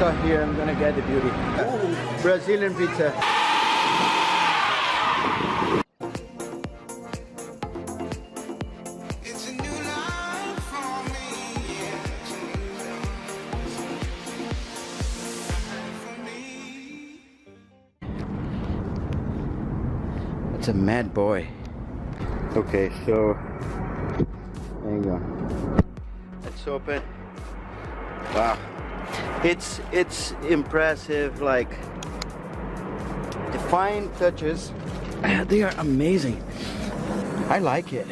stop here. I'm gonna get the beauty. Ooh, Brazilian pizza. It's a mad boy. Okay, so there you go. Let's open. Wow, it's impressive. Like the fine touches, they are amazing. I like it.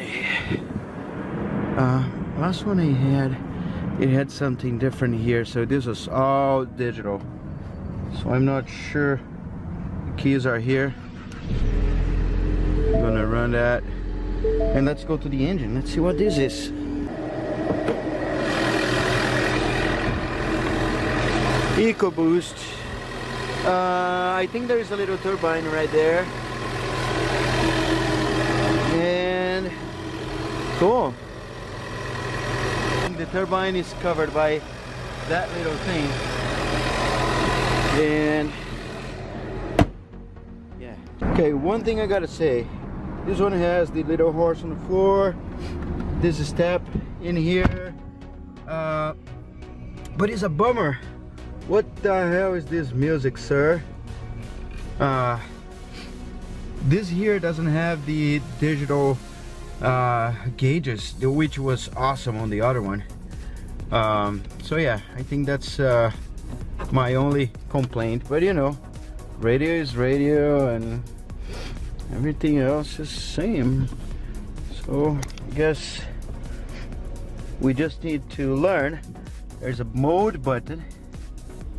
Last one I had, it had something different here. So this was all digital. So I'm not sure. The keys are here. I'm gonna run that, and let's go to the engine. Let's see what this is. EcoBoost. I think there is a little turbine right there, and cool. The turbine is covered by that little thing, and yeah. Okay, one thing I gotta say. This one has the little horse on the floor. This is step in here. But it's a bummer. What the hell is this music, sir? This here doesn't have the digital gauges, which was awesome on the other one. So yeah, I think that's my only complaint. But you know, radio is radio, and everything else is same. So I guess we just need to learn. There's a mode button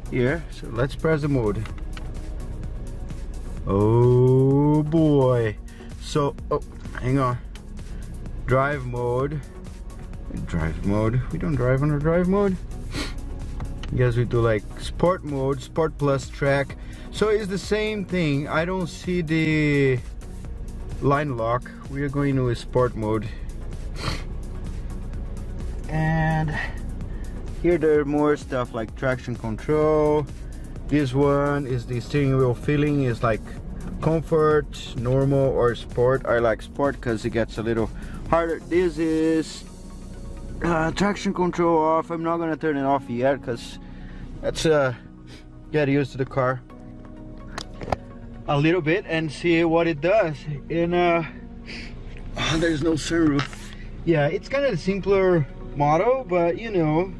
here, so let's press the mode. Oh boy. So, oh, hang on. Drive mode. Drive mode. We don't drive under drive mode. I guess we do like sport mode, sport plus track. So it's the same thing. I don't see the line lock. We are going to a sport mode, and here there are more stuff like traction control. This one is the steering wheel feeling, is like comfort, normal, or sport. I like sport because it gets a little harder. This is traction control off. I'm not gonna turn it off yet because that's get used to the car a little bit and see what it does. And there's no sunroof. Yeah, it's kind of a simpler model, but you know,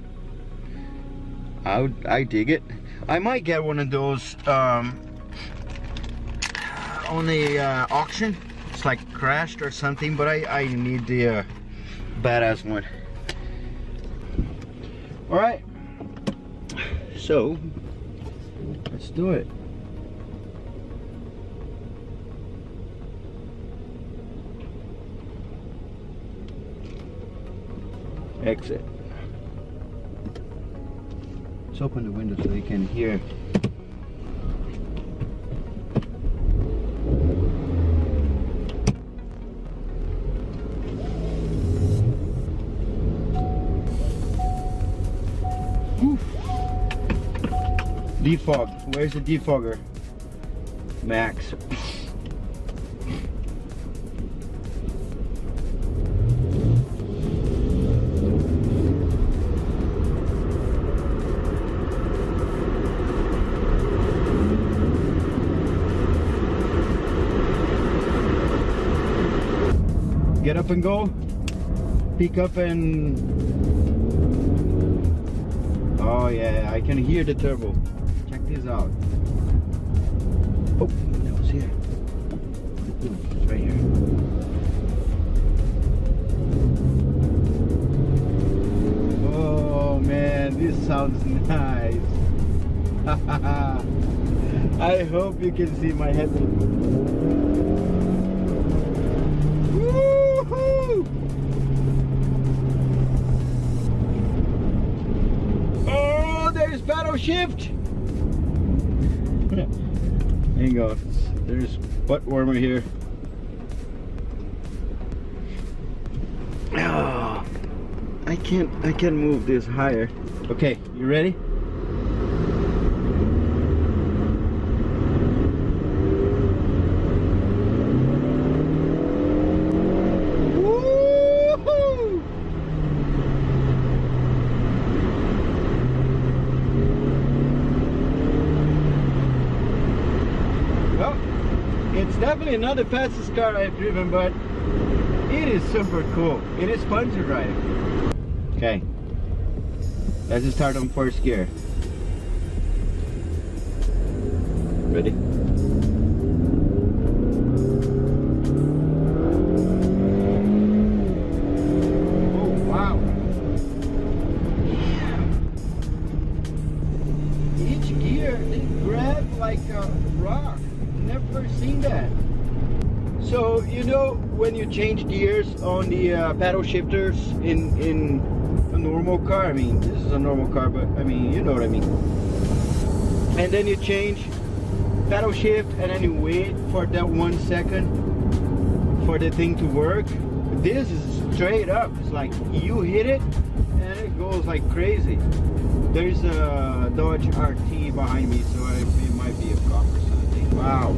I dig it. I might get one of those on the auction. It's like crashed or something, but I need the badass one. All right, so let's do it. Exit. Let's open the window so you can hear. Defog. Where's the defogger? Max. Get up and go. Pick up and... Oh yeah, I can hear the turbo. Check this out. Oh, that was here. Ooh, it's right here. Oh man, this sounds nice. I hope you can see my head. Woohoo! Oh, there's paddle shift. Hang on, there's butt warmer here. Oh, I can't move this higher. Okay, you ready? Definitely not the fastest car I've driven, but it is super cool. It is fun to drive. Okay, let's start on first gear. Ready? Oh wow! Each gear they grab like a rock. Never seen that. So you know when you change gears on the paddle shifters in a normal car, I mean this is a normal car, but I mean you know what I mean, and then you change paddle shift and then you wait for that 1 second for the thing to work. This is straight up, it's like you hit it and it goes like crazy. There's a Dodge RT behind me, so it might be a cop or something. Wow.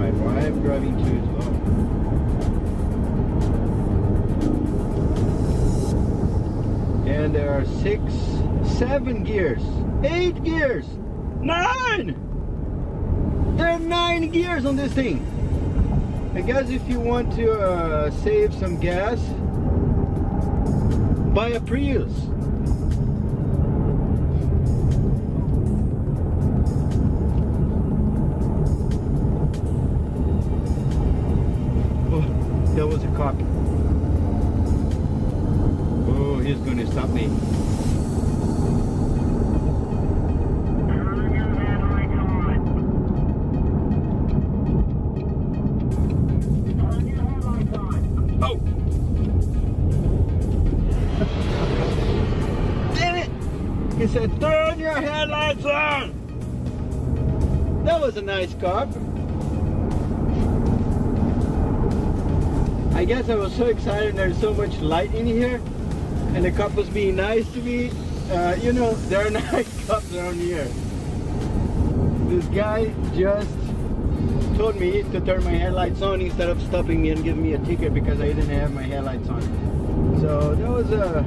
Why I'm driving too slow. And there are 6, 7 gears, 8 gears, 9! There are 9 gears on this thing. I guess if you want to save some gas, buy a Prius. There was a cop. Oh, he's gonna stop me. Oh! Damn it! He said, turn your headlights on! That was a nice cop. I guess I was so excited there's so much light in here and the cop was being nice to me. You know, there are nice cops around here. This guy just told me to turn my headlights on instead of stopping me and giving me a ticket because I didn't have my headlights on. So that was a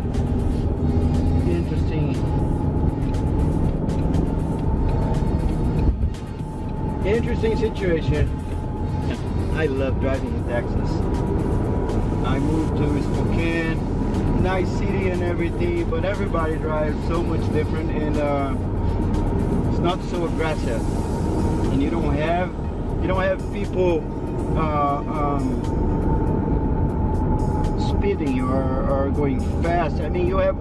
interesting situation. I love driving in Texas. I moved to Spokane, nice city and everything, but everybody drives so much different, and it's not so aggressive. And you don't have people speeding or going fast. I mean, you have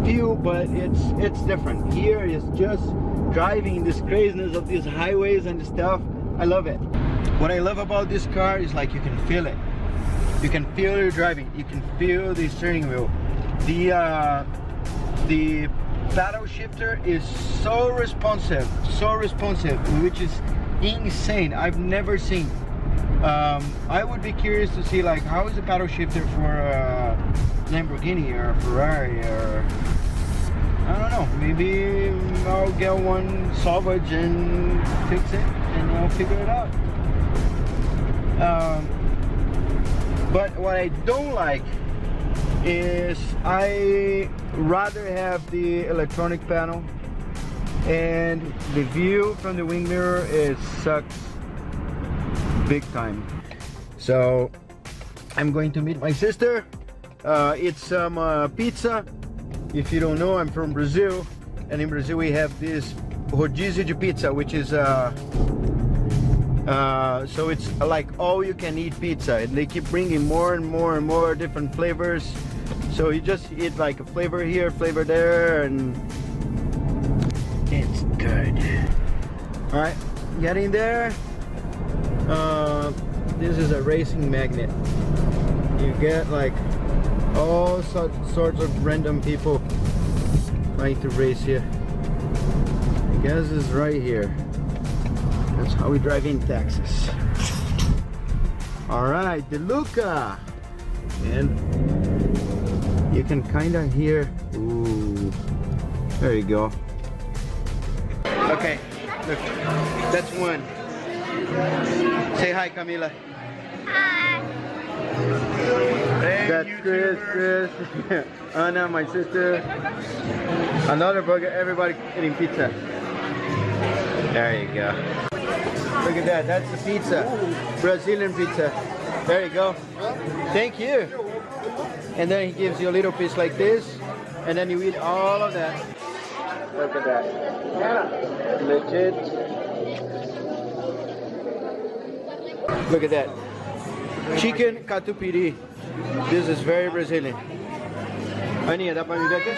few, but it's different. Here is just driving this craziness of these highways and stuff. I love it. What I love about this car is like you can feel it. You can feel you're driving. You can feel the steering wheel. The paddle shifter is so responsive, which is insane. I've never seen. I would be curious to see like how is the paddle shifter for a Lamborghini or a Ferrari, or I don't know. Maybe I'll get one salvage and fix it, and I'll figure it out. But what I don't like is I rather have the electronic panel, and the view from the wing mirror sucks big time. So I'm going to meet my sister. It's some pizza. If you don't know, I'm from Brazil, and in Brazil we have this rodízio de pizza, which is so it's like all you can eat pizza, and they keep bringing more and more different flavors. So you just eat like a flavor here, flavor there, and it's good. All right, getting there. This is a racing magnet. You get like all sorts of random people trying to race here. I guess it's right here. That's how we drive in Texas. All right, the Luca, and you can kind of hear. Ooh, there you go. Okay, look, that's one. Say hi, Camila. Hi. Hey. That's Chris, Anna, my sister. Another burger, everybody eating pizza. There you go. Look at that, that's the pizza. Brazilian pizza. There you go. Thank you. And then he gives you a little piece like this, and then you eat all of that. Look at that. Legit. Look at that. Chicken catupiry. This is very Brazilian. Aninha, dá pra me ver aqui?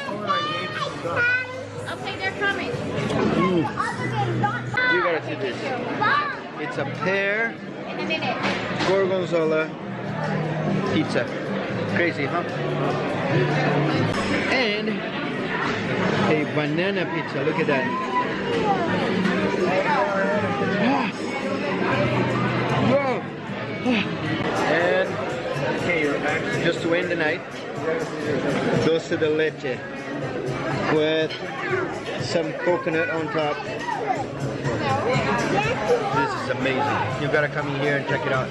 Okay, they're coming. You gotta see this. It's a pear In a minute. gorgonzola pizza. Crazy, huh? And a banana pizza. Look at that. Whoa! And just to end the night, dulce de leche with some coconut on top. This is amazing. You gotta come in here and check it out.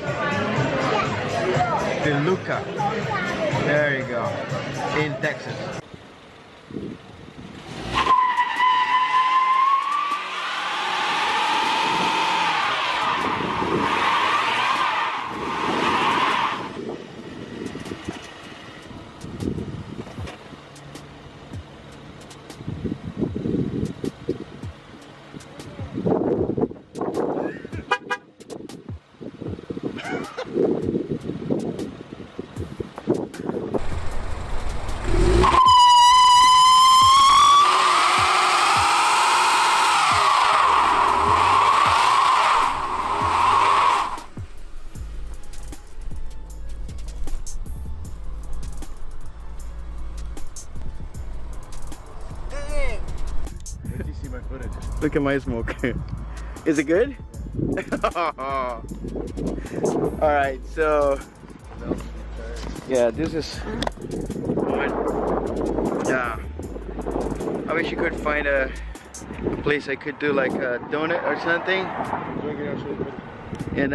De Luca. There you go. In Texas. Look at my smoke. Is it good? Alright, so yeah, this is one. Yeah, I wish you could find a place I could do like a donut or something. And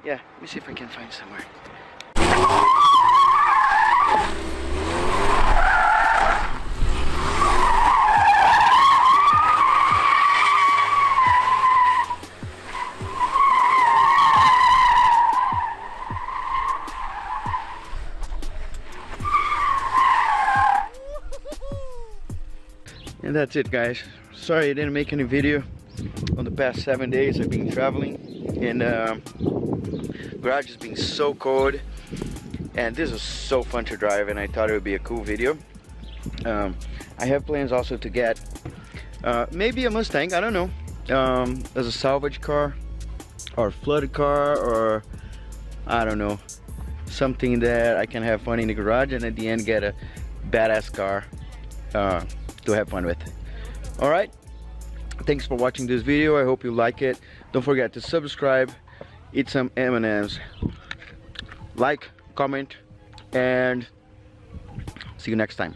yeah, let me see if I can find somewhere. And that's it, guys. Sorry I didn't make any video on the past 7 days. I've been traveling and garage has been so cold, and this was so fun to drive, and I thought it would be a cool video. I have plans also to get maybe a Mustang, I don't know, as a salvage car or flooded car, or I don't know, something that I can have fun in the garage and at the end get a badass car to have fun with. All right, thanks for watching this video. I hope you like it. Don't forget to subscribe, eat some M&Ms, like, comment, and see you next time.